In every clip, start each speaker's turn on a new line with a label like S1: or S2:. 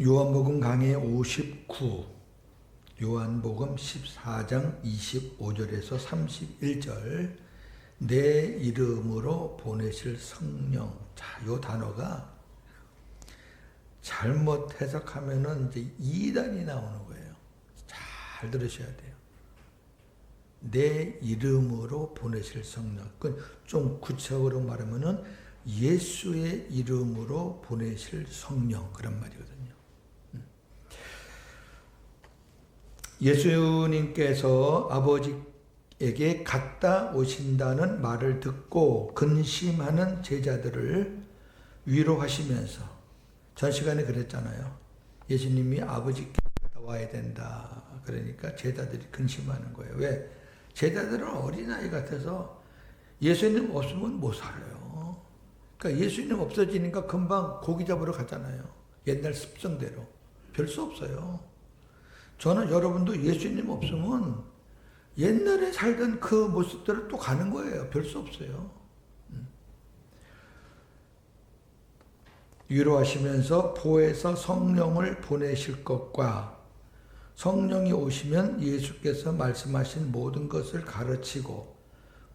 S1: 요한복음 강해 59, 요한복음 14장 25절에서 31절, 내 이름으로 보내실 성령. 자, 요 단어가 잘못 해석하면은 이제 이단이 나오는 거예요. 잘 들으셔야 돼요. 내 이름으로 보내실 성령. 그건 좀 구체적으로 말하면은 예수의 이름으로 보내실 성령, 그런 말이거든요. 예수님께서 아버지에게 갔다 오신다는 말을 듣고 근심하는 제자들을 위로하시면서, 전 시간에 그랬잖아요. 예수님이 아버지께 갔다 와야 된다. 그러니까 제자들이 근심하는 거예요. 왜? 제자들은 어린아이 같아서 예수님 없으면 못 살아요. 그러니까 예수님 없어지니까 금방 고기 잡으러 가잖아요. 옛날 습성대로. 별 수 없어요. 저는 여러분도 예수님 없으면 옛날에 살던 그 모습대로 또 가는 거예요. 별 수 없어요. 위로하시면서 보혜사 성령을 보내실 것과 성령이 오시면 예수께서 말씀하신 모든 것을 가르치고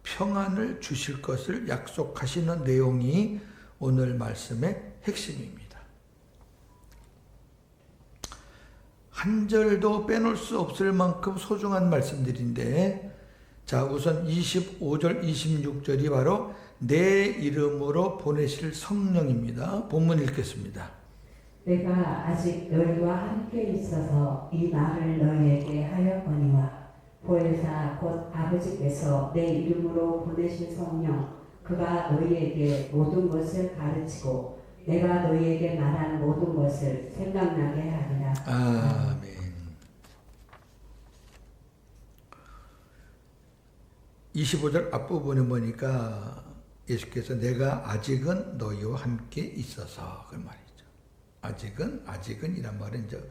S1: 평안을 주실 것을 약속하시는 내용이 오늘 말씀의 핵심입니다. 한 절도 빼놓을 수 없을 만큼 소중한 말씀들인데, 자, 우선 25절, 26절이 바로 내 이름으로 보내실 성령입니다. 본문 읽겠습니다.
S2: 내가 아직 너희와 함께 있어서 이 말을 너희에게 하였거니와 보혜사 곧 아버지께서 내 이름으로 보내신 성령, 그가 너희에게 모든 것을 가르치고 내가 너희에게 말한 모든 것을 생각나게 하리라.
S1: 아멘. 25절 앞부분에 보니까 예수께서 내가 아직은 너희와 함께 있어서, 그 말이죠. 아직은 이란 말은 이제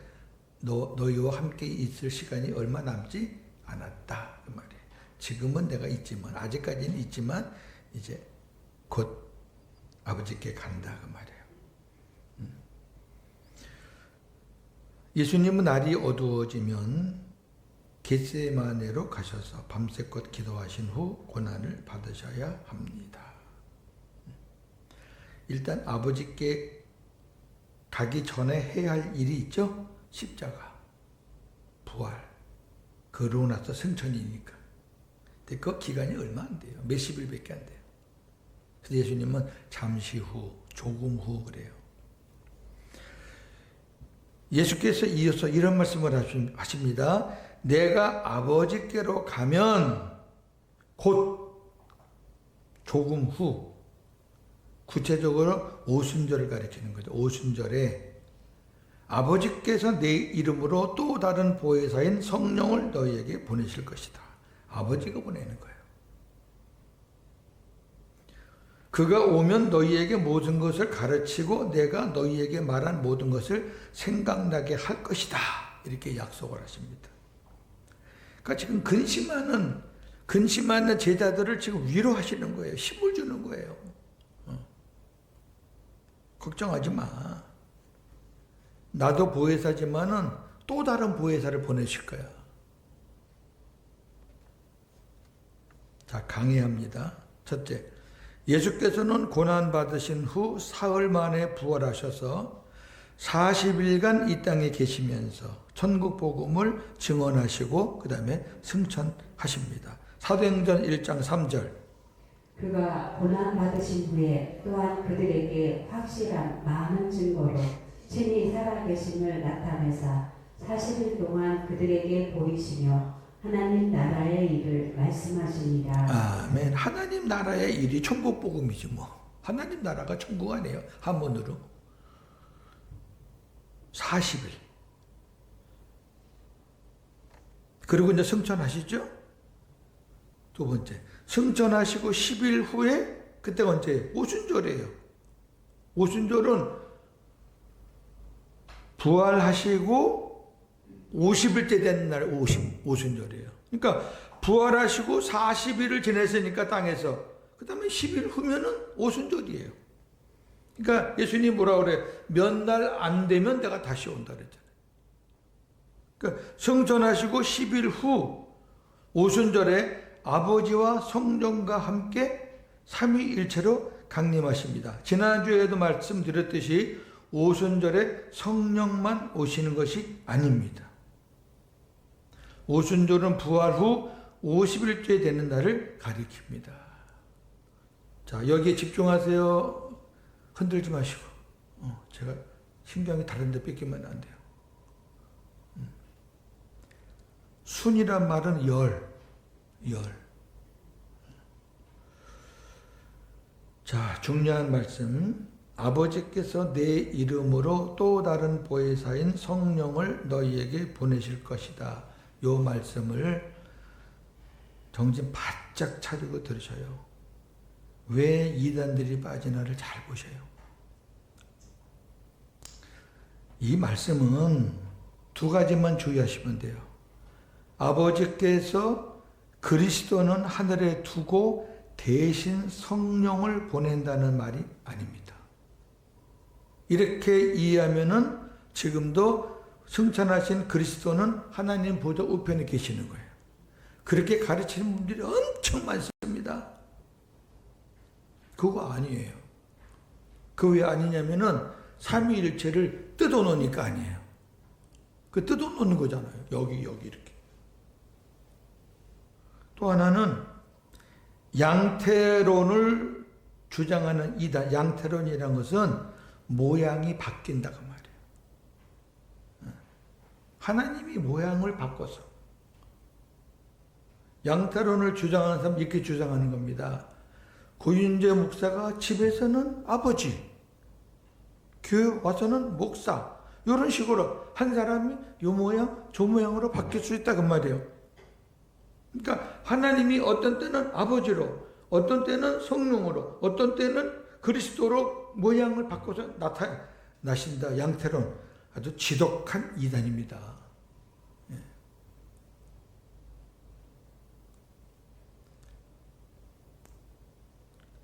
S1: 너희와 함께 있을 시간이 얼마 남지 않았다, 그 말이에요. 지금은 내가 있지만, 아직까지는 있지만 이제 곧 아버지께 간다, 그 말이에요. 예수님은 날이 어두워지면 겟세마네로 가셔서 밤새껏 기도하신 후 고난을 받으셔야 합니다. 일단 아버지께 가기 전에 해야 할 일이 있죠? 십자가, 부활, 그러고 나서 승천이니까. 근데 그 기간이 얼마 안 돼요. 몇십 일밖에 안 돼요. 그래서 예수님은 잠시 후, 조금 후 그래요. 예수께서 이어서 이런 말씀을 하십니다. 내가 아버지께로 가면 곧, 조금 후, 구체적으로 오순절을 가리키는 거죠. 오순절에 아버지께서 내 이름으로 또 다른 보혜사인 성령을 너희에게 보내실 것이다. 아버지가 보내는 거예요. 그가 오면 너희에게 모든 것을 가르치고 내가 너희에게 말한 모든 것을 생각나게 할 것이다. 이렇게 약속을 하십니다. 그러니까 지금 근심하는 제자들을 지금 위로하시는 거예요. 힘을 주는 거예요. 걱정하지 마. 나도 보혜사지만은 또 다른 보혜사를 보내실 거야. 자, 강의합니다. 첫째, 예수께서는 고난받으신 후 사흘 만에 부활하셔서 40일간 이 땅에 계시면서 천국 복음을 증언하시고 그 다음에 승천하십니다. 사도행전 1장 3절.
S2: 그가 고난받으신 후에 또한 그들에게 확실한 많은 증거로 친히 살아계심을 나타내사 40일 동안 그들에게 보이시며 하나님 나라의 일을 말씀하십니다.
S1: 아멘. 하나님 나라의 일이 천국 복음이지 뭐. 하나님 나라가 천국 아니에요. 한문으로. 40일. 그리고 이제 승천하시죠? 두 번째. 승천하시고 10일 후에, 그때가 언제? 오순절이에요. 오순절은 부활하시고 50일째 된 날 오순절이에요. 그러니까 부활하시고 40일을 지냈으니까 땅에서, 그 다음에 10일 후면은 오순절이에요. 그러니까 예수님이 뭐라 그래? 몇 날 안 되면 내가 다시 온다 그랬잖아요. 그러니까 성천하시고 10일 후 오순절에 아버지와 성령과 함께 삼위일체로 강림하십니다. 지난주에도 말씀드렸듯이 오순절에 성령만 오시는 것이 아닙니다. 오순절은 부활 후 50일째 되는 날을 가리킵니다. 자, 여기에 집중하세요. 흔들지 마시고. 제가 신경이 다른 데 뺏기면 안 돼요. 순이란 말은 열. 자, 중요한 말씀. 아버지께서 내 이름으로 또 다른 보혜사인 성령을 너희에게 보내실 것이다. 요 말씀을 정신 바짝 차리고 들으셔요. 왜 이단들이 빠지나를 잘 보셔요. 이 말씀은 두 가지만 주의하시면 돼요. 아버지께서 그리스도는 하늘에 두고 대신 성령을 보낸다는 말이 아닙니다. 이렇게 이해하면은 지금도 승천하신 그리스도는 하나님 보좌 우편에 계시는 거예요. 그렇게 가르치는 분들이 엄청 많습니다. 그거 아니에요. 그 왜 아니냐면은 삼위일체를 뜯어놓으니까 아니에요. 그 뜯어놓는 거잖아요. 여기 이렇게. 또 하나는 양태론을 주장하는 이단, 양태론이라는 것은 모양이 바뀐다고 말이에요. 하나님이 모양을 바꿔서. 양태론을 주장하는 사람 이렇게 주장하는 겁니다. 고윤재 목사가 집에서는 아버지, 교회 와서는 목사, 이런 식으로 한 사람이 요 모양, 저 모양으로 바뀔 수 있다 그 말이에요. 그러니까 하나님이 어떤 때는 아버지로, 어떤 때는 성령으로, 어떤 때는 그리스도로 모양을 바꿔서 나타나신다. 양태론 아주 지독한 이단입니다.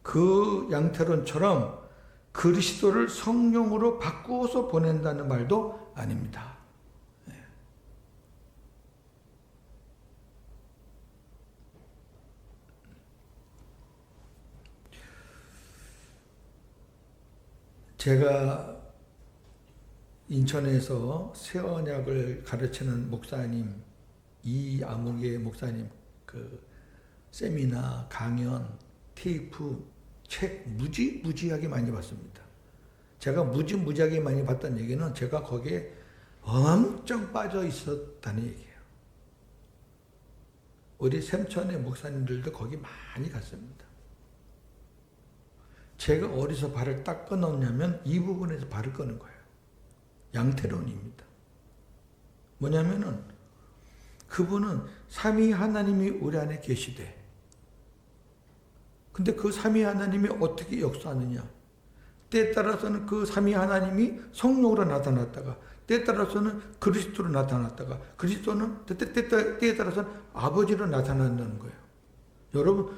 S1: 그 양태론처럼 그리스도를 성령으로 바꾸어서 보낸다는 말도 아닙니다. 제가 인천에서 새언약을 가르치는 목사님, 이아무개 목사님 그 세미나, 강연, 테이프, 책 무지하게 많이 봤습니다. 제가 무지하게 많이 봤다는 얘기는 제가 거기에 엄청 빠져 있었다는 얘기예요. 우리 샘천의 목사님들도 거기 많이 갔습니다. 제가 어디서 발을 딱 끊었냐면 이 부분에서 발을 끊은 거예요. 양태론입니다. 뭐냐면은 그분은 삼위 하나님이 우리 안에 계시되 근데 그 삼위 하나님이 어떻게 역사하느냐? 때에 따라서는 그 삼위 하나님이 성령으로 나타났다가 때에 따라서는 그리스도로 나타났다가 그리스도는 때에 따라서는 아버지로 나타난다는 거예요. 여러분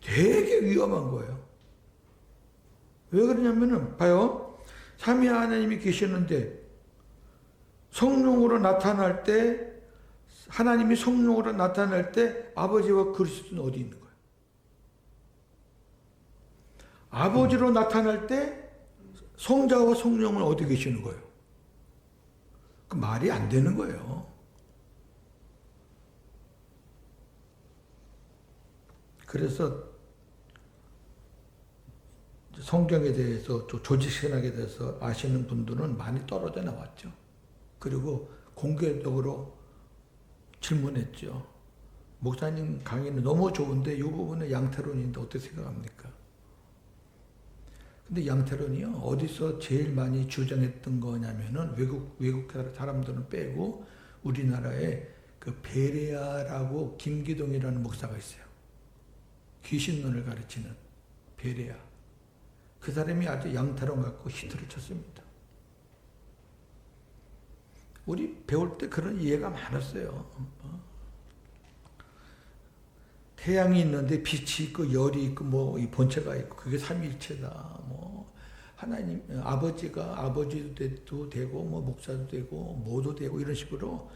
S1: 되게 위험한 거예요. 왜 그러냐면은 봐요. 삼위 하나님이 계시는데 성령으로 나타날 때 하나님이 성령으로 나타날 때 아버지와 그리스도는 어디 있는 거예요? 아버지로 나타날 때 성자와 성령은 어디 계시는 거예요? 그 말이 안 되는 거예요. 그래서 성경에 대해서 조직신학에 대해서 아시는 분들은 많이 떨어져 나왔죠. 그리고 공개적으로 질문했죠. 목사님 강의는 너무 좋은데 이 부분은 양태론인데 어떻게 생각합니까? 근데 양태론이요, 어디서 제일 많이 주장했던 거냐면은 외국 사람들은 빼고 우리나라에 그 베레아라고 김기동이라는 목사가 있어요. 귀신론을 가르치는 베레아. 그 사람이 아주 양태론 갖고 히트를 쳤습니다. 우리 배울 때 그런 이해가 많았어요. 태양이 있는데 빛이 있고 열이 있고 뭐 이 본체가 있고 그게 삼위일체다. 뭐 하나님, 아버지가 아버지도 되고, 뭐 목사도 되고, 뭐도 되고, 이런 식으로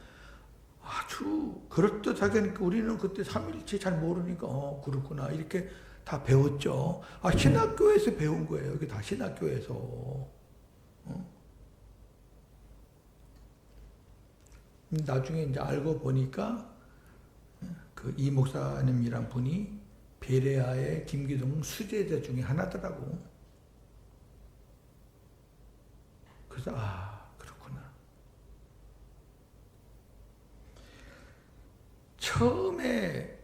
S1: 아주 그럴듯하게 하니까 우리는 그때 삼일체 잘 모르니까, 그렇구나. 이렇게 다 배웠죠. 신학교에서 배운 거예요. 이게 다 신학교에서. 나중에 이제 알고 보니까 그 이 목사님이란 분이 베레아의 김기동 수제자 중에 하나더라고. 그래서 그렇구나. 처음에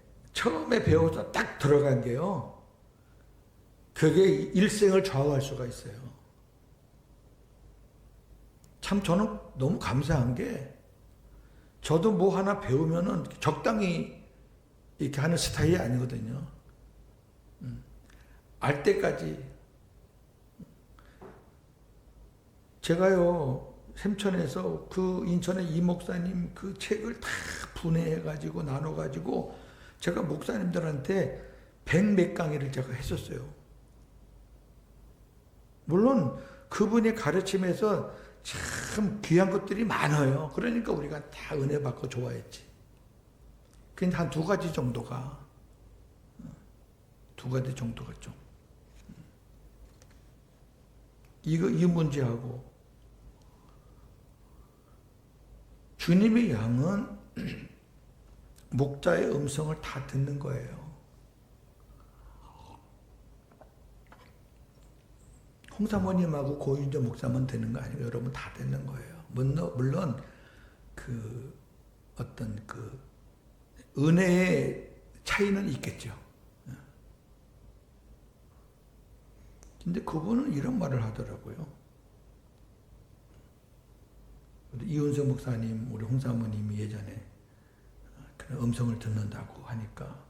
S1: 배워서 딱 들어간 게요. 그게 일생을 좌우할 수가 있어요. 참 저는 너무 감사한 게 저도 뭐 하나 배우면은 적당히 이렇게 하는 스타일이 아니거든요. 알 때까지. 제가요, 샘천에서 그 인천의 이 목사님 그 책을 다 분해해가지고 나눠가지고 제가 목사님들한테 100몇 강의를 제가 했었어요. 물론 그분의 가르침에서 참 귀한 것들이 많아요. 그러니까 우리가 다 은혜 받고 좋아했지. 근데 한 두 가지 정도가 좀. 이 문제하고 주님의 양은 목자의 음성을 다 듣는 거예요. 홍사모님하고 고윤정 목사만 되는 거 아니고 여러분 다 되는 거예요. 물론 그 어떤 그 은혜의 차이는 있겠죠. 근데 그분은 이런 말을 하더라고요. 이은성 목사님, 우리 홍사모님이 예전에 그런 음성을 듣는다고 하니까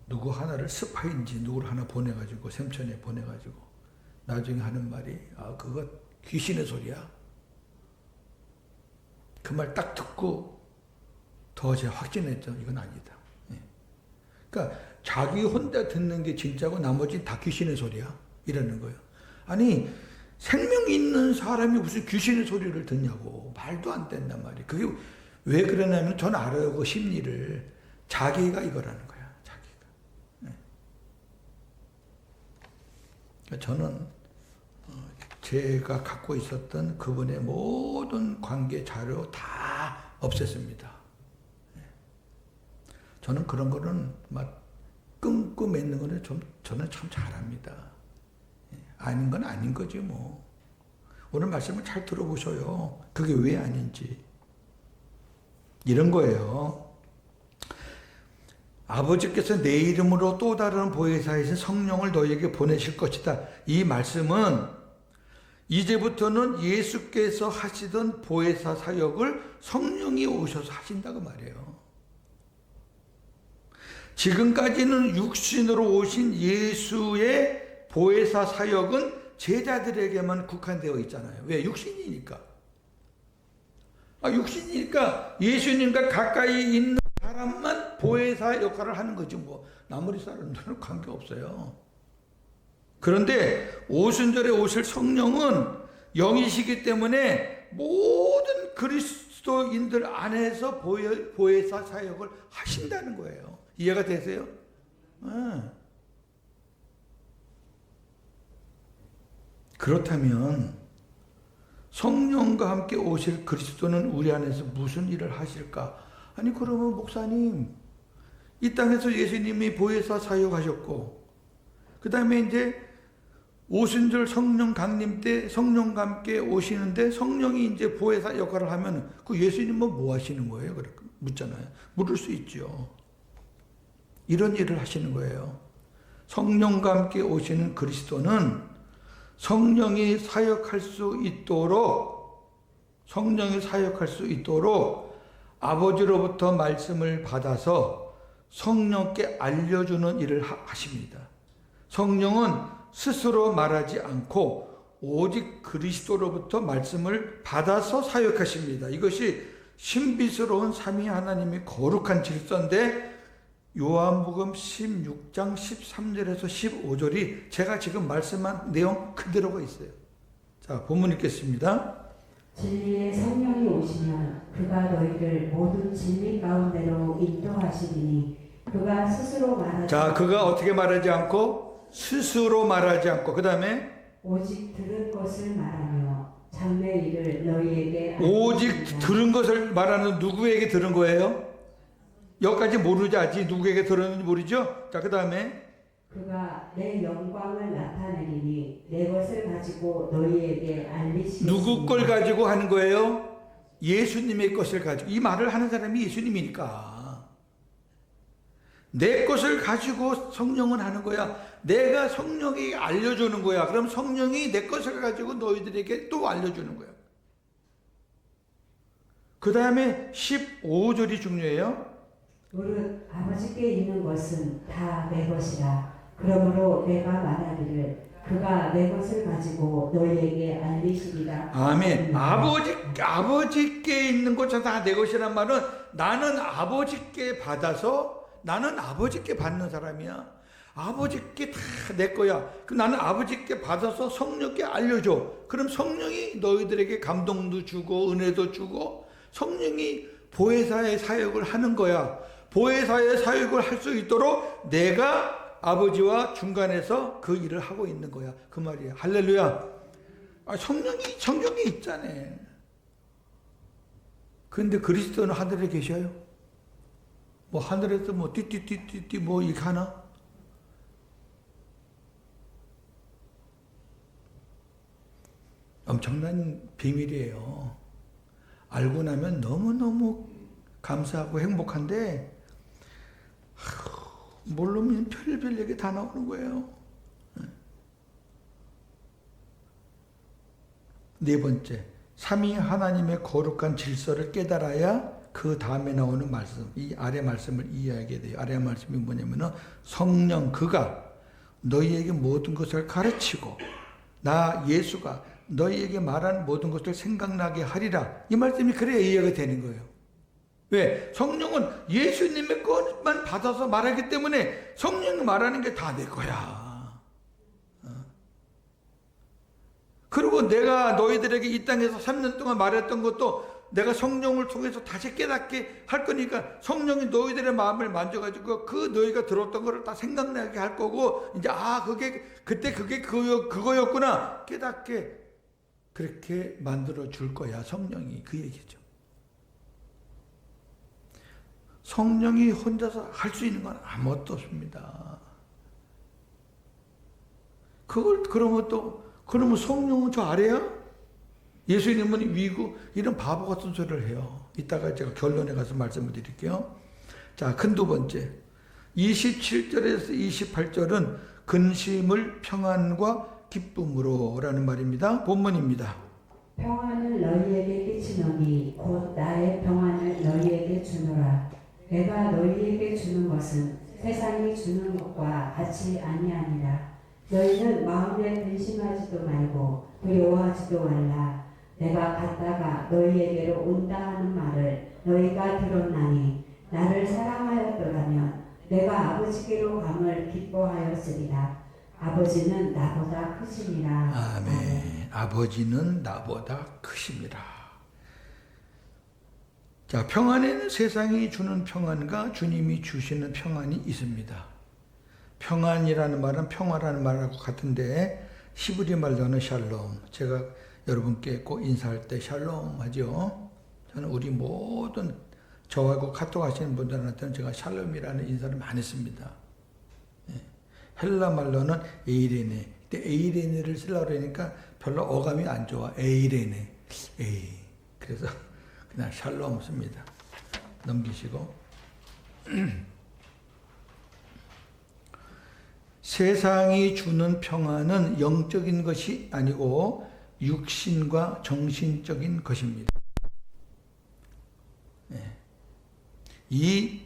S1: 누구 하나를 스파인지 누구를 하나 보내가지고 샘천에 보내가지고 나중에 하는 말이 그거 귀신의 소리야. 그 말 딱 듣고 더 제가 확신했죠. 이건 아니다. 그러니까 자기 혼자 듣는 게 진짜고 나머지 다 귀신의 소리야. 이러는 거예요. 아니 생명 있는 사람이 무슨 귀신의 소리를 듣냐고. 말도 안 된단 말이에요. 그게 왜 그러냐면 전 알아요. 그 심리를. 자기가 이거라는 거야. 자기가. 그러니까 저는 제가 갖고 있었던 그분의 모든 관계 자료 다 없앴습니다. 저는 그런 거는 막 끊고 맺는 거는 저는 참 잘합니다. 아닌 건 아닌 거지 뭐. 오늘 말씀을 잘 들어보셔요. 그게 왜 아닌지. 이런 거예요. 아버지께서 내 이름으로 또 다른 보혜사이신 성령을 너희에게 보내실 것이다. 이 말씀은 이제부터는 예수께서 하시던 보혜사 사역을 성령이 오셔서 하신다고 말해요. 지금까지는 육신으로 오신 예수의 보혜사 사역은 제자들에게만 국한되어 있잖아요. 왜? 육신이니까. 육신이니까 예수님과 가까이 있는 사람만 보혜사 역할을 하는 거지 뭐 나머지 사람들은 관계없어요. 그런데 오순절에 오실 성령은 영이시기 때문에 모든 그리스도인들 안에서 보혜사 사역을 하신다는 거예요. 이해가 되세요? 그렇다면 성령과 함께 오실 그리스도는 우리 안에서 무슨 일을 하실까? 아니 그러면 목사님 이 땅에서 예수님이 보혜사 사역하셨고 그 다음에 이제 오순절 성령 강림 때 성령과 함께 오시는데 성령이 이제 보혜사 역할을 하면 그 예수님은 뭐 하시는 거예요? 그렇게 묻잖아요. 물을 수 있죠. 이런 일을 하시는 거예요. 성령과 함께 오시는 그리스도는 성령이 사역할 수 있도록 아버지로부터 말씀을 받아서 성령께 알려주는 일을 하십니다. 성령은 스스로 말하지 않고 오직 그리스도로부터 말씀을 받아서 사역하십니다. 이것이 신비스러운 삼위 하나님의 거룩한 질서인데 요한복음 16장 13절에서 15절이 제가 지금 말씀한 내용 그대로가 있어요. 자, 본문 읽겠습니다.
S2: 진리의 성령이 오시면 그가 너희를 모든 진리 가운데로 인도하시리니 그가 스스로 말하지
S1: 자, 그가 어떻게 말하지 않고 스스로 말하지 않고 그 다음에
S2: 오직 들은 것을 말하며 장래 일을 너희에게
S1: 오직
S2: 알리시리라.
S1: 들은 것을 말하는 누구에게 들은 거예요? 여기까지 모르지 아직 누구에게 들었는지 모르죠? 자, 그 다음에
S2: 그가 내 영광을 나타내리니 내 것을 가지고 너희에게 알리시리라.
S1: 누구 걸 가지고 하는 거예요? 예수님의 것을 가지고. 이 말을 하는 사람이 예수님이니까. 내 것을 가지고 성령은 하는 거야. 내가 성령이 알려주는 거야. 그럼 성령이 내 것을 가지고 너희들에게 또 알려주는 거야. 그 다음에 15절이 중요해요.
S2: 무릇 아버지께 있는 것은 다 내 것이라. 그러므로 내가 말하기를 그가 내 것을 가지고 너희에게 알리시리라.
S1: 아멘. 아버지께 있는 것은 다 내 것이란 말은 나는 아버지께 받아서 나는 아버지께 받는 사람이야. 아버지께 다 내 거야. 나는 아버지께 받아서 성령께 알려줘. 그럼 성령이 너희들에게 감동도 주고 은혜도 주고 성령이 보혜사의 사역을 하는 거야. 보혜사의 사역을 할 수 있도록 내가 아버지와 중간에서 그 일을 하고 있는 거야. 그 말이야. 할렐루야. 성령이 있잖아. 그런데 그리스도는 하늘에 계셔요. 뭐 하늘에서 뭐 띠띠띠띠띠 뭐 이렇게 하나? 엄청난 비밀이에요. 알고 나면 너무너무 감사하고 행복한데 모르면 별별 얘기 다 나오는 거예요. 네 번째, 삼위 하나님의 거룩한 질서를 깨달아야 그 다음에 나오는 말씀, 이 아래 말씀을 이해하게 돼요. 아래 말씀이 뭐냐면은 성령 그가 너희에게 모든 것을 가르치고 나 예수가 너희에게 말한 모든 것을 생각나게 하리라. 이 말씀이 그래야 이해가 되는 거예요. 왜? 성령은 예수님의 것만 받아서 말하기 때문에 성령이 말하는 게 다 내 거야. 그리고 내가 너희들에게 이 땅에서 3년 동안 말했던 것도 내가 성령을 통해서 다시 깨닫게 할 거니까 성령이 너희들의 마음을 만져가지고 그 너희가 들었던 거를 다 생각나게 할 거고 이제 그때 그게 그거였구나 깨닫게 그렇게 만들어 줄 거야. 성령이 그 얘기죠. 성령이 혼자서 할 수 있는 건 아무것도 없습니다. 그러면 성령은 저 아래야? 예수님은 위고 이런 바보 같은 소리를 해요. 이따가 제가 결론에 가서 말씀을 드릴게요. 자, 큰 두 번째. 27절에서 28절은 근심을 평안과 기쁨으로 라는 말입니다. 본문입니다.
S2: 평안을 너희에게 끼치노니 곧 나의 평안을 너희에게 주노라. 내가 너희에게 주는 것은 세상이 주는 것과 같이 아니하니라. 너희는 마음에 근심하지도 말고 두려워하지도 말라. 내가 갔다가 너희에게로 온다 하는 말을 너희가 들었나니 나를 사랑하였더라면 내가 아버지께로 감을 기뻐하였으리라. 아버지는 나보다 크시니라.
S1: 아멘. 아버지는 나보다 크십니다. 자, 평안에는 세상이 주는 평안과 주님이 주시는 평안이 있습니다. 평안이라는 말은 평화라는 말하고 같은데 히브리 말로는 샬롬. 제가 여러분께 꼭 인사할 때 샬롬 하죠. 저는 우리 모든 저하고 카톡 하시는 분들한테는 제가 샬롬이라는 인사를 많이 씁니다. 헬라 말로는 에이레네. 근데 에이레네를 쓰려고 그러니까 별로 어감이 안 좋아. 에이레네. 그래서 그냥 샬롬 씁니다. 넘기시고. 세상이 주는 평안은 영적인 것이 아니고 육신과 정신적인 것입니다. 이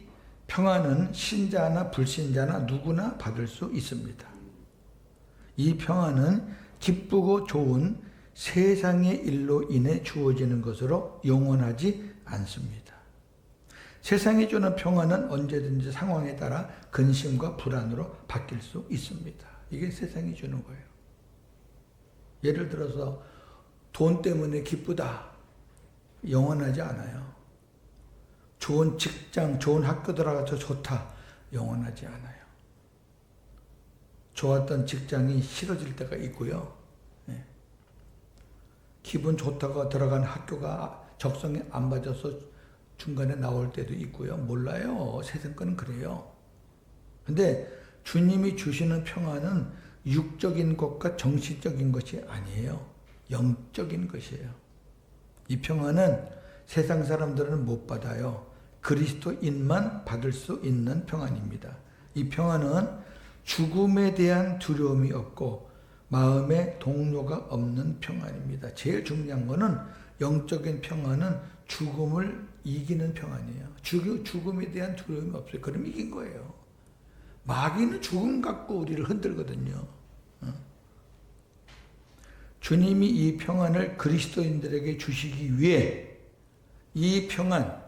S1: 평안은 신자나 불신자나 누구나 받을 수 있습니다. 이 평안은 기쁘고 좋은 세상의 일로 인해 주어지는 것으로 영원하지 않습니다. 세상이 주는 평안은 언제든지 상황에 따라 근심과 불안으로 바뀔 수 있습니다. 이게 세상이 주는 거예요. 예를 들어서 돈 때문에 기쁘다. 영원하지 않아요. 좋은 직장, 좋은 학교 들어가서 좋다. 영원하지 않아요. 좋았던 직장이 싫어질 때가 있고요. 예. 기분 좋다고 들어간 학교가 적성에 안 맞아서 중간에 나올 때도 있고요. 몰라요. 세상 거는 그래요. 근데 주님이 주시는 평안은 육적인 것과 정신적인 것이 아니에요. 영적인 것이에요. 이 평안은 세상 사람들은 못 받아요. 그리스도인만 받을 수 있는 평안입니다. 이 평안은 죽음에 대한 두려움이 없고 마음에 동요가 없는 평안입니다. 제일 중요한 거는 영적인 평안은 죽음을 이기는 평안이에요. 죽음에 대한 두려움이 없어요. 그럼 이긴 거예요. 마귀는 죽음 갖고 우리를 흔들거든요. 주님이 이 평안을 그리스도인들에게 주시기 위해 이 평안,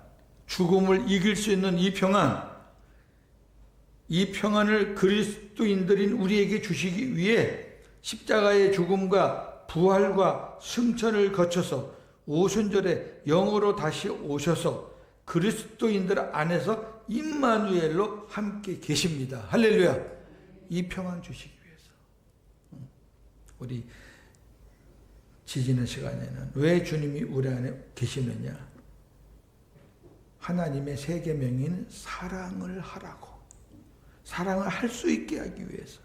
S1: 죽음을 이길 수 있는 이 평안을 그리스도인들인 우리에게 주시기 위해 십자가의 죽음과 부활과 승천을 거쳐서 오순절에 영으로 다시 오셔서 그리스도인들 안에서 임마누엘로 함께 계십니다. 할렐루야. 이 평안 주시기 위해서. 우리 지지는 시간에는 왜 주님이 우리 안에 계시느냐? 하나님의 세 계명인 사랑을 하라고. 사랑을 할 수 있게 하기 위해서.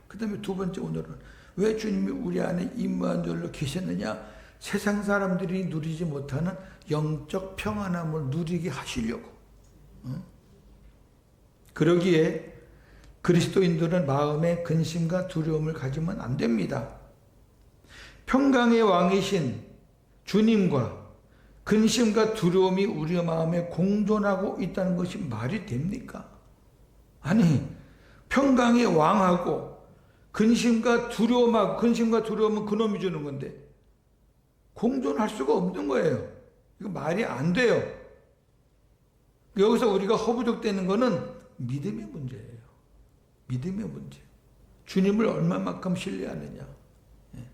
S1: 그 다음에 두 번째 오늘은 왜 주님이 우리 안에 임마누엘로 계셨느냐? 세상 사람들이 누리지 못하는 영적 평안함을 누리게 하시려고. 그러기에 그리스도인들은 마음에 근심과 두려움을 가지면 안 됩니다. 평강의 왕이신 주님과 근심과 두려움이 우리 마음에 공존하고 있다는 것이 말이 됩니까? 아니, 평강의 왕하고 근심과 두려움은 그놈이 주는 건데 공존할 수가 없는 거예요. 이거 말이 안 돼요. 여기서 우리가 허부족되는 거는 믿음의 문제예요. 믿음의 문제. 주님을 얼마만큼 신뢰하느냐. 예.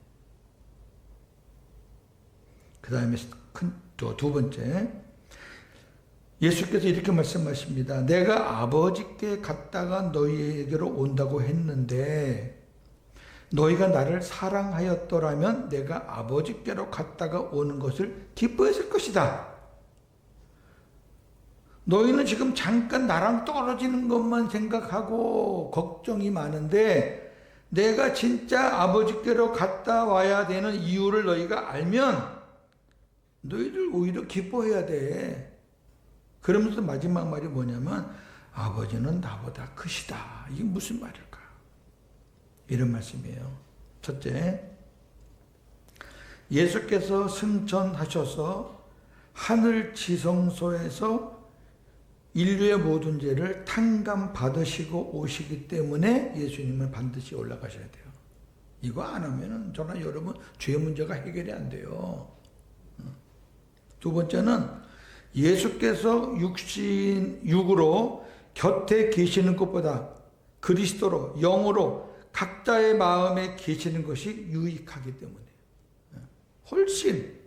S1: 그 다음에 두 번째, 예수께서 이렇게 말씀하십니다. 내가 아버지께 갔다가 너희에게로 온다고 했는데 너희가 나를 사랑하였더라면 내가 아버지께로 갔다가 오는 것을 기뻐했을 것이다. 너희는 지금 잠깐 나랑 떨어지는 것만 생각하고 걱정이 많은데 내가 진짜 아버지께로 갔다 와야 되는 이유를 너희가 알면 너희들 오히려 기뻐해야 돼. 그러면서 마지막 말이 뭐냐면 아버지는 나보다 크시다. 이게 무슨 말일까? 이런 말씀이에요. 첫째, 예수께서 승천하셔서 하늘 지성소에서 인류의 모든 죄를 탕감받으시고 오시기 때문에 예수님은 반드시 올라가셔야 돼요. 이거 안 하면은 저나 여러분 죄 문제가 해결이 안 돼요. 두 번째는 예수께서 육으로 곁에 계시는 것보다 그리스도로 영으로 각자의 마음에 계시는 것이 유익하기 때문에 훨씬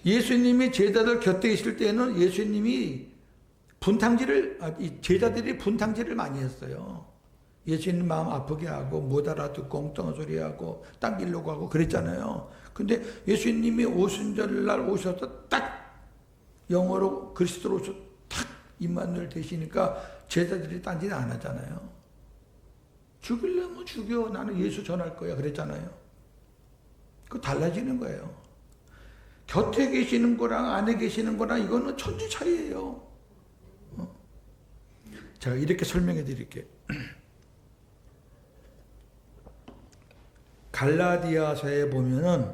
S1: 예수님이 제자들 곁에 있을 때는 예수님이 제자들이 분탕질을 많이 했어요. 예수님 마음 아프게 하고 못 알아듣고 엉뚱한 소리 하고 당기려고 하고 그랬잖아요. 근데 예수님이 오순절날 오셔서 딱 영어로 그리스도로 오셔서 탁 임마누엘 되시니까 제자들이 딴짓 안 하잖아요. 죽이려면 죽여. 나는 예수 전할 거야. 그랬잖아요. 그거 달라지는 거예요. 곁에 계시는 거랑 안에 계시는 거랑 이거는 천지 차이예요. 제가 이렇게 설명해 드릴게요. 갈라디아서에 보면은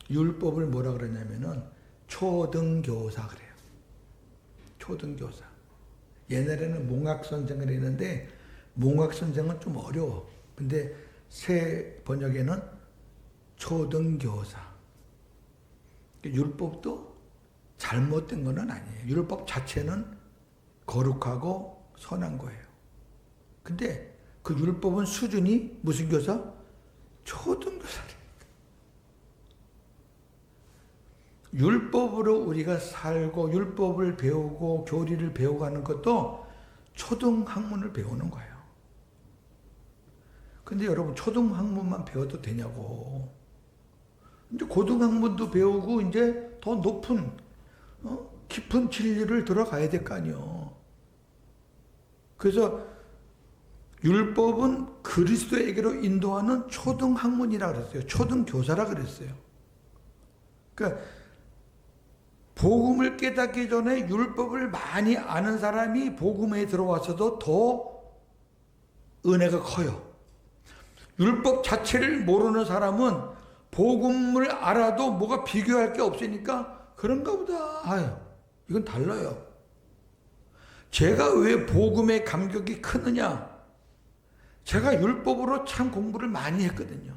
S1: 율법을 뭐라 그러냐면은 초등교사 그래요. 초등교사. 옛날에는 몽학선생을 했는데 몽학선생은 좀 어려워. 근데 새 번역에는 초등교사. 율법도 잘못된 건 아니에요. 율법 자체는 거룩하고 선한 거예요. 근데 그 율법은 수준이 무슨 교사? 초등교사래요. 율법으로 우리가 살고 율법을 배우고 교리를 배워가는 것도 초등학문을 배우는 거예요. 근데 여러분 초등학문만 배워도 되냐고. 이제 고등학문도 배우고 이제 더 높은 깊은 진리를 들어가야 될 거 아니에요. 그래서 율법은 그리스도에게로 인도하는 초등학문이라 그랬어요. 초등교사라 그랬어요. 그러니까 복음을 깨닫기 전에 율법을 많이 아는 사람이 복음에 들어와서도 더 은혜가 커요. 율법 자체를 모르는 사람은 복음을 알아도 뭐가 비교할 게 없으니까 그런가 보다. 아유, 이건 달라요. 제가 왜 복음의 감격이 크느냐? 제가 율법으로 참 공부를 많이 했거든요.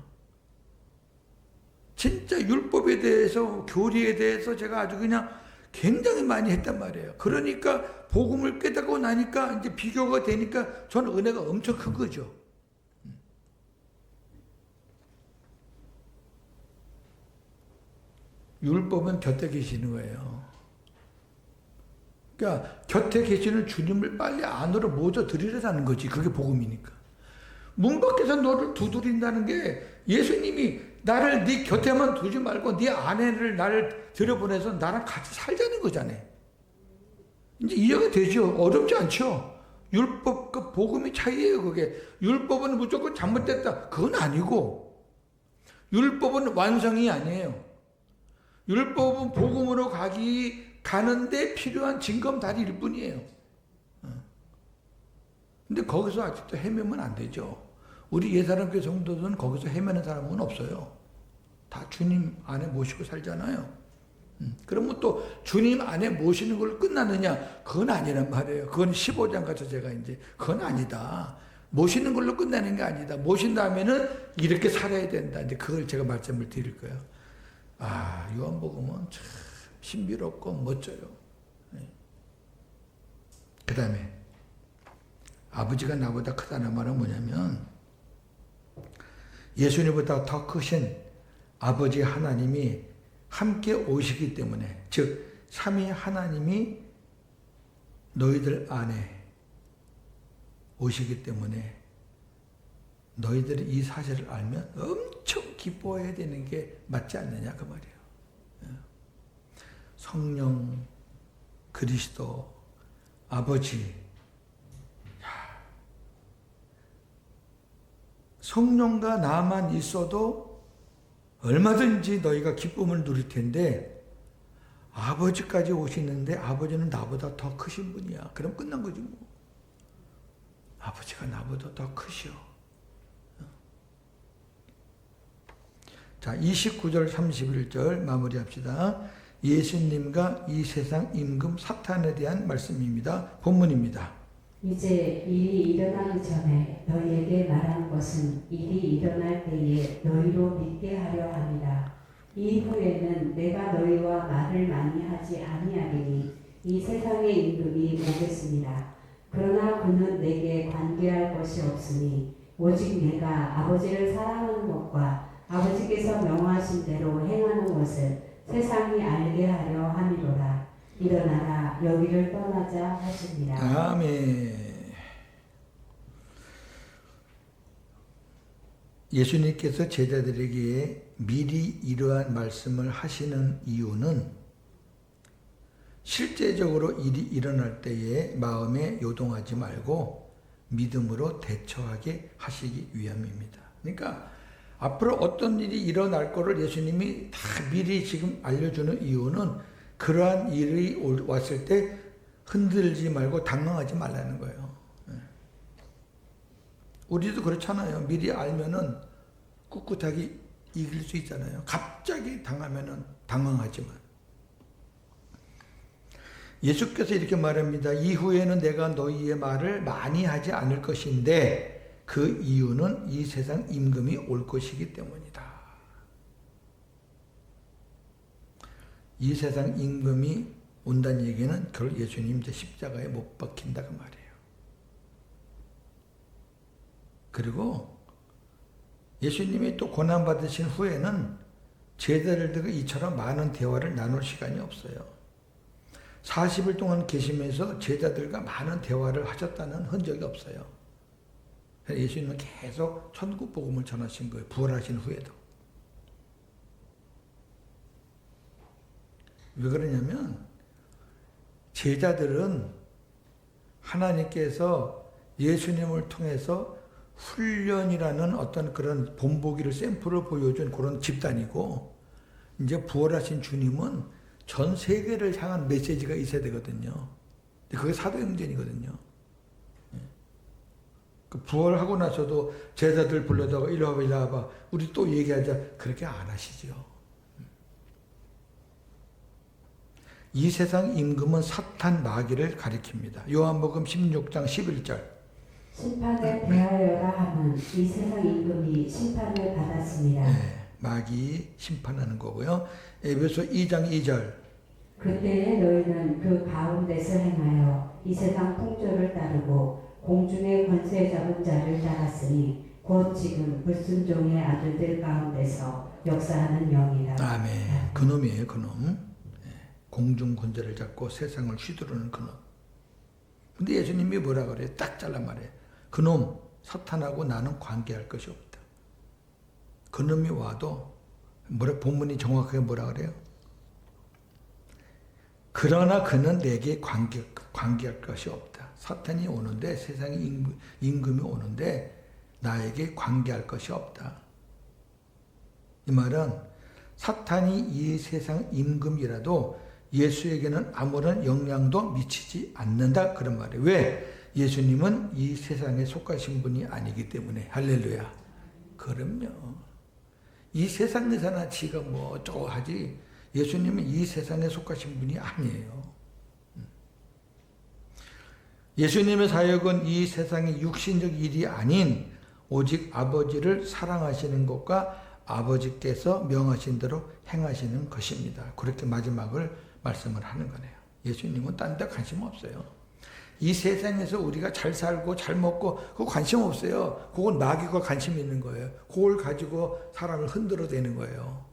S1: 진짜 율법에 대해서, 교리에 대해서 제가 아주 그냥 굉장히 많이 했단 말이에요. 그러니까 복음을 깨닫고 나니까 이제 비교가 되니까 저는 은혜가 엄청 큰 거죠. 율법은 곁에 계시는 거예요. 그러니까 곁에 계시는 주님을 빨리 안으로 모셔 드리려는 거지. 그게 복음이니까. 문 밖에서 너를 두드린다는 게 예수님이 나를 네 곁에만 두지 말고 네 아내를 나를 들여보내서 나랑 같이 살자는 거잖아요. 이제 이해가 되죠. 어렵지 않죠. 율법과 복음의 차이예요. 그게 율법은 무조건 잘못됐다. 그건 아니고 율법은 완성이 아니에요. 율법은 복음으로 가는데 필요한 징검다리일 뿐이에요. 근데 거기서 아직도 헤매면 안 되죠. 우리 예사람교회 성도들은 거기서 헤매는 사람은 없어요. 다 주님 안에 모시고 살잖아요. 그러면 또 주님 안에 모시는 걸 끝나느냐? 그건 아니란 말이에요. 그건 15장 가서 제가 이제 그건 아니다. 모시는 걸로 끝나는 게 아니다. 모신 다음에는 이렇게 살아야 된다. 이제 그걸 제가 말씀을 드릴 거예요. 아, 요한복음은 참 신비롭고 멋져요. 그 다음에 아버지가 나보다 크다는 말은 뭐냐면 예수님보다 더 크신 아버지 하나님이 함께 오시기 때문에, 즉 삼위 하나님이 너희들 안에 오시기 때문에 너희들이 이 사실을 알면 엄청 기뻐해야 되는 게 맞지 않느냐 그 말이에요. 성령, 그리스도, 아버지. 성령과 나만 있어도 얼마든지 너희가 기쁨을 누릴 텐데 아버지까지 오시는데 아버지는 나보다 더 크신 분이야. 그럼 끝난 거지 뭐. 아버지가 나보다 더 크시오. 자, 29절 31절 마무리합시다. 예수님과 이 세상 임금 사탄에 대한 말씀입니다. 본문입니다.
S2: 이제 일이 일어나기 전에 너희에게 말하는 것은 일이 일어날 때에 너희로 믿게 하려 함이라. 이후에는 내가 너희와 말을 많이 하지 아니하리니 이 세상의 임금이 오겠습니다. 그러나 그는 내게 관계할 것이 없으니 오직 내가 아버지를 사랑하는 것과 아버지께서 명하신 대로 행하는 것을 세상이 알게 하려 함이로라. 일어나라 여기를 떠나자 하시니라.
S1: 아멘. 예수님께서 제자들에게 미리 이러한 말씀을 하시는 이유는 실제적으로 일이 일어날 때에 마음에 요동하지 말고 믿음으로 대처하게 하시기 위함입니다. 그러니까 앞으로 어떤 일이 일어날 거를 예수님이 다 미리 지금 알려주는 이유는 그러한 일이 왔을 때 흔들지 말고 당황하지 말라는 거예요. 우리도 그렇잖아요. 미리 알면은 꿋꿋하게 이길 수 있잖아요. 갑자기 당하면은 당황하지만. 예수께서 이렇게 말합니다. 이후에는 내가 너희의 말을 많이 하지 않을 것인데 그 이유는 이 세상 임금이 올 것이기 때문이다. 이 세상 임금이 온다는 얘기는 결국 예수님 이제 십자가에 못 박힌다 그 말이에요. 그리고 예수님이 또 고난받으신 후에는 제자들과 이처럼 많은 대화를 나눌 시간이 없어요. 40일 동안 계시면서 제자들과 많은 대화를 하셨다는 흔적이 없어요. 예수님은 계속 천국 복음을 전하신 거예요. 부활하신 후에도. 왜 그러냐면 제자들은 하나님께서 예수님을 통해서 훈련이라는 어떤 그런 본보기를 샘플을 보여준 그런 집단이고, 이제 부활하신 주님은 전 세계를 향한 메시지가 있어야 되거든요. 그게 사도행전이거든요. 그 부활하고 나서도 제자들 불러다가 이리 와봐, 이리 와봐, 우리 또 얘기하자, 그렇게 안 하시죠. 이 세상 임금은 사탄 마귀를 가리킵니다. 요한복음 16장 11절.
S2: 심판에 대하여라 하는 이 세상 임금이 심판을 받았습니다.
S1: 네, 마귀 심판하는 거고요. 에베소 2장 2절.
S2: 그때에 너희는 그 가운데서 행하여 이 세상 풍조를 따르고 공중의 권세 잡은 자를 따랐으니 곧 지금 불순종의 아들들 가운데서 역사하는 영이라.
S1: 아멘. 그놈이에요, 그놈. 공중 권세를 잡고 세상을 휘두르는 그놈. 근데 예수님이 뭐라 그래요? 딱 잘라 말해요. 그놈, 사탄하고 나는 관계할 것이 없다. 그놈이 와도 본문이 정확하게 뭐라 그래요? 그러나 그는 내게 관계할 것이 없다. 사탄이 오는데, 세상의 임금이 오는데 나에게 관계할 것이 없다. 이 말은 사탄이 이 세상 임금이라도 예수에게는 아무런 영향도 미치지 않는다, 그런 말이에요. 왜? 예수님은 이 세상에 속하신 분이 아니기 때문에. 할렐루야. 그럼요. 이 세상에서나 지가 뭐 어쩌고 하지, 예수님은 이 세상에 속하신 분이 아니에요. 예수님의 사역은 이 세상의 육신적 일이 아닌 오직 아버지를 사랑하시는 것과 아버지께서 명하신 대로 행하시는 것입니다. 그렇게 마지막을 말씀을 하는 거네요. 예수님은 딴 데 관심 없어요. 이 세상에서 우리가 잘 살고 잘 먹고 그거 관심 없어요. 그건 마귀가 관심 있는 거예요. 그걸 가지고 사람을 흔들어대는 거예요.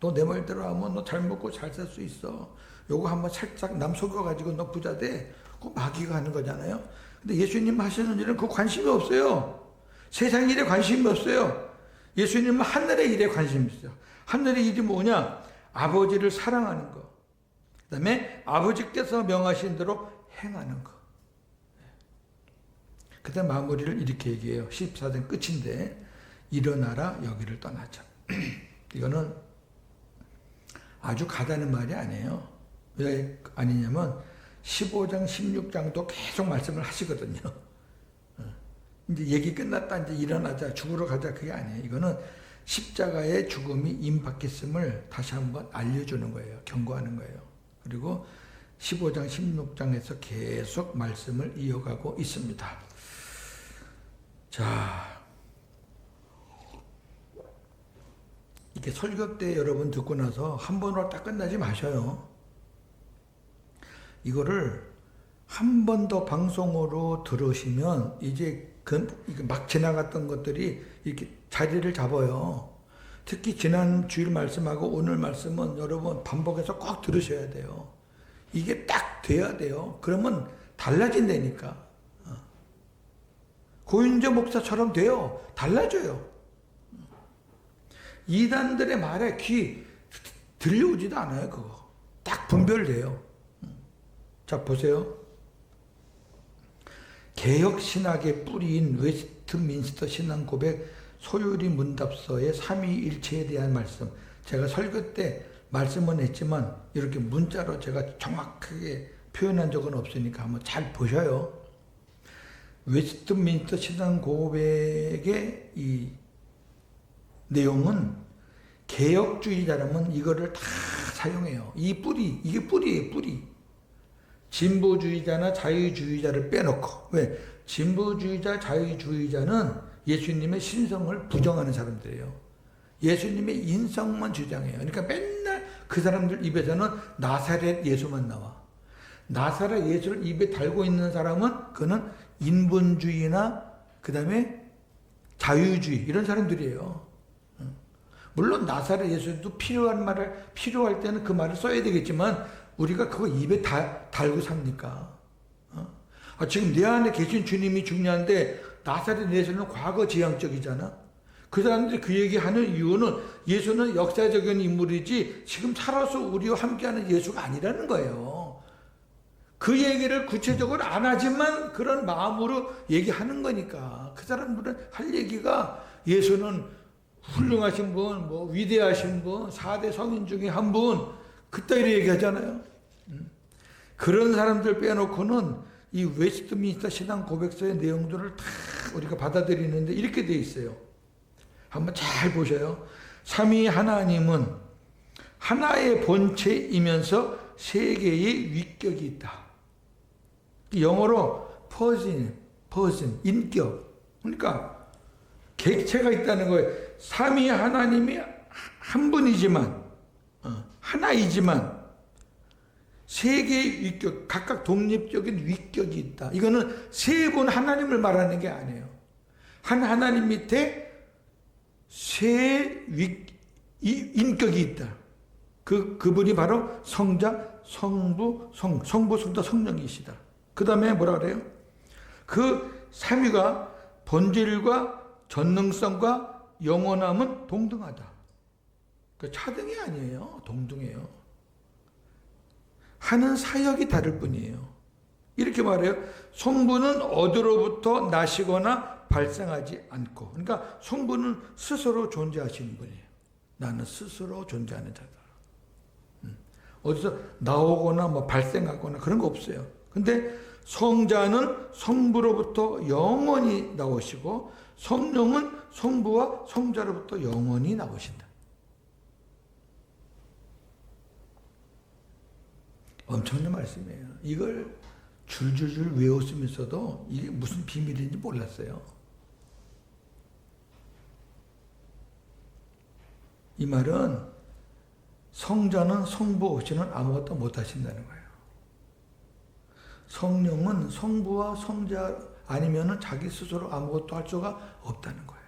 S1: 너 내 말대로 하면 너 잘 먹고 잘 살 수 있어. 요거 한번 살짝 남 속여가지고 너 부자 돼. 그거 마귀가 하는 거잖아요. 근데 예수님 하시는 일은 그 관심이 없어요. 세상 일에 관심이 없어요. 예수님은 하늘의 일에 관심이 있어요. 하늘의 일이 뭐냐? 아버지를 사랑하는 거. 그 다음에 아버지께서 명하신 대로 행하는 거. 그 다음 마무리를 이렇게 얘기해요. 14장 끝인데, 일어나라 여기를 떠나자. 이거는 아주 가다는 말이 아니에요. 왜 아니냐면 15장 16장도 계속 말씀을 하시거든요. 이제 얘기 끝났다, 이제 일어나자, 죽으러 가자, 그게 아니에요. 이거는 십자가의 죽음이 임박했음을 다시 한번 알려주는 거예요. 경고하는 거예요. 그리고 15장 16장에서 계속 말씀을 이어가고 있습니다. 자, 이렇게 설교 때 여러분 듣고 나서 한 번으로 딱 끝나지 마셔요. 이거를 한 번 더 방송으로 들으시면 이제 막 지나갔던 것들이 이렇게 자리를 잡아요. 특히 지난 주일 말씀하고 오늘 말씀은 여러분 반복해서 꼭 들으셔야 돼요. 이게 딱 돼야 돼요. 그러면 달라진다니까. 고윤재 목사처럼 돼요. 달라져요. 이단들의 말에 귀 들려오지도 않아요. 그거 딱 분별돼요. 자, 보세요. 개혁신학의 뿌리인 웨스트민스터 신앙고백 소요리 문답서의 삼위일체에 대한 말씀, 제가 설교 때 말씀은 했지만 이렇게 문자로 제가 정확하게 표현한 적은 없으니까 한번 잘 보셔요. 웨스트민스터 신앙고백의 이 내용은 개혁주의자라면 이거를 다 사용해요. 이 뿌리, 이게 뿌리예요, 뿌리. 진보주의자나 자유주의자를 빼놓고. 왜? 진보주의자, 자유주의자는 예수님의 신성을 부정하는 사람들이에요. 예수님의 인성만 주장해요. 그러니까 맨날 그 사람들 입에서는 나사렛 예수만 나와. 나사렛 예수를 입에 달고 있는 사람은 그는 인본주의나 그 다음에 자유주의 이런 사람들이에요. 물론 나사렛 예수도 필요할 때는 그 말을 써야 되겠지만 우리가 그거 입에 달고 삽니까? 지금 내 안에 계신 주님이 중요한데 나사렛 예수는 과거 지향적이잖아. 그 사람들이 그 얘기하는 이유는 예수는 역사적인 인물이지 지금 살아서 우리와 함께하는 예수가 아니라는 거예요. 그 얘기를 구체적으로 안 하지만 그런 마음으로 얘기하는 거니까. 그 사람들은 할 얘기가 예수는 훌륭하신 분, 위대하신 분, 4대 성인 중에 한 분, 그따위로 얘기하잖아요. 그런 사람들 빼놓고는 이 웨스트민스터 신앙 고백서의 내용들을 다 우리가 받아들이는데 이렇게 돼 있어요. 한번 잘 보셔요. 삼위 하나님은 하나의 본체이면서 세 개의 위격이 있다. 영어로 person, 인격. 그러니까 객체가 있다는 거예요. 삼위 하나님이 한 분이지만, 하나이지만 세 개의 위격, 각각 독립적인 위격이 있다. 이거는 세 분 하나님을 말하는 게 아니에요. 한 하나님 밑에 세 인격이 있다. 그분이 바로 성자, 성부, 성자, 성령이시다. 그 다음에 뭐라 그래요? 그 삼위가 본질과 전능성과 영원함은 동등하다. 그 차등이 아니에요. 동등해요. 하는 사역이 다를 뿐이에요. 이렇게 말해요. 성부는 어디로부터 나시거나 발생하지 않고. 그러니까 성부는 스스로 존재하시는 분이에요. 나는 스스로 존재하는 자다. 어디서 나오거나 발생하거나 그런 거 없어요. 근데 성자는 성부로부터 영원히 나오시고 성령은 성부와 성자로부터 영원히 나오신다. 엄청난 말씀이에요. 이걸 줄줄줄 외웠으면서도 이게 무슨 비밀인지 몰랐어요. 이 말은 성자는 성부 없이는 아무것도 못하신다는 거예요. 성령은 성부와 성자 아니면은 자기 스스로 아무것도 할 수가 없다는 거예요.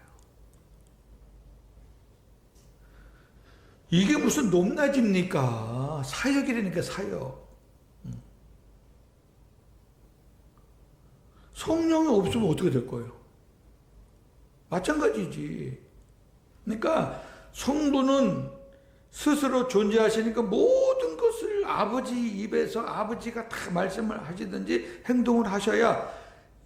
S1: 이게 무슨 높낮입니까? 사역이라니까 사역. 성령이 없으면 어떻게 될 거예요? 마찬가지지. 그러니까 성부는 스스로 존재하시니까 모든 것을 아버지 입에서 아버지가 다 말씀을 하시든지 행동을 하셔야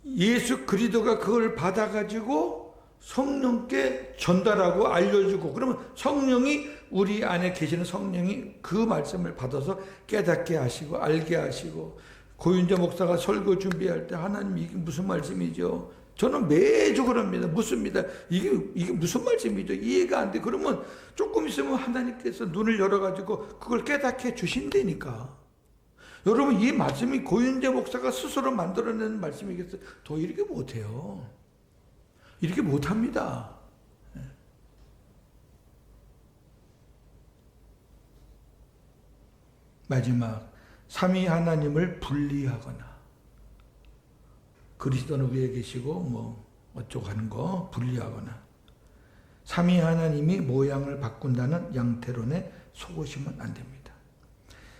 S1: 예수 그리스도가 그걸 받아가지고 성령께 전달하고 알려주고 그러면 성령이 우리 안에 계시는 성령이 그 말씀을 받아서 깨닫게 하시고 알게 하시고 고윤재 목사가 설교 준비할 때 하나님 이게 무슨 말씀이죠? 저는 매주 그럽니다. 묻습니다. 이게 무슨 말씀이죠? 이해가 안 돼. 그러면 조금 있으면 하나님께서 눈을 열어가지고 그걸 깨닫게 주신다니까. 여러분 이 말씀이 고윤재 목사가 스스로 만들어낸 말씀이겠어요? 더 이렇게 못해요. 이렇게 못합니다. 마지막 삼위 하나님을 분리하거나 그리스도는 위에 계시고 어쩌고 하는 거 분리하거나 삼위 하나님이 모양을 바꾼다는 양태론에 속으시면 안 됩니다.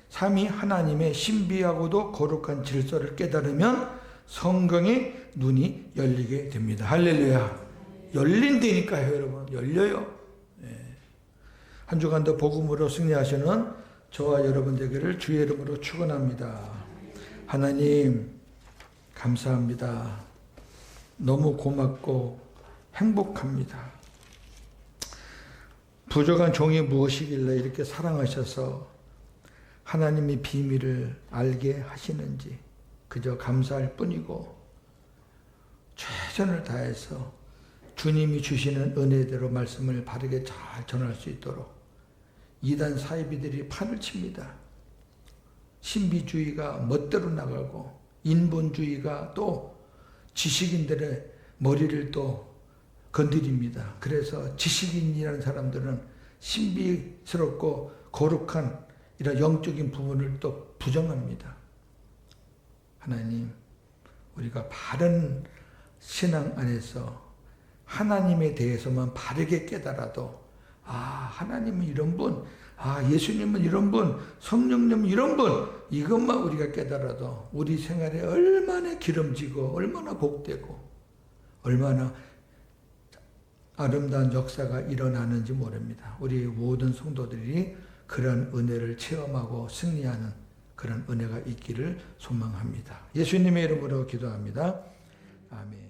S1: 삼위 하나님의 신비하고도 거룩한 질서를 깨달으면 성경의 눈이 열리게 됩니다. 할렐루야. 열린다니까요, 여러분. 열려요. 한 주간도 복음으로 승리하시는 저와 여러분 되기를 주의 이름으로 축원합니다. 하나님 감사합니다. 너무 고맙고 행복합니다. 부족한 종이 무엇이길래 이렇게 사랑하셔서 하나님의 비밀을 알게 하시는지 그저 감사할 뿐이고 최선을 다해서 주님이 주시는 은혜대로 말씀을 바르게 잘 전할 수 있도록 이단 사이비들이 판을 칩니다. 신비주의가 멋대로 나가고 인본주의가 또 지식인들의 머리를 또 건드립니다. 그래서 지식인이라는 사람들은 신비스럽고 거룩한 이런 영적인 부분을 또 부정합니다. 하나님, 우리가 바른 신앙 안에서 하나님에 대해서만 바르게 깨달아도 하나님은 이런 분, 예수님은 이런 분, 성령님은 이런 분, 이것만 우리가 깨달아도 우리 생활에 얼마나 기름지고 얼마나 복되고 얼마나 아름다운 역사가 일어나는지 모릅니다. 우리 모든 성도들이 그런 은혜를 체험하고 승리하는 그런 은혜가 있기를 소망합니다. 예수님의 이름으로 기도합니다. 아멘.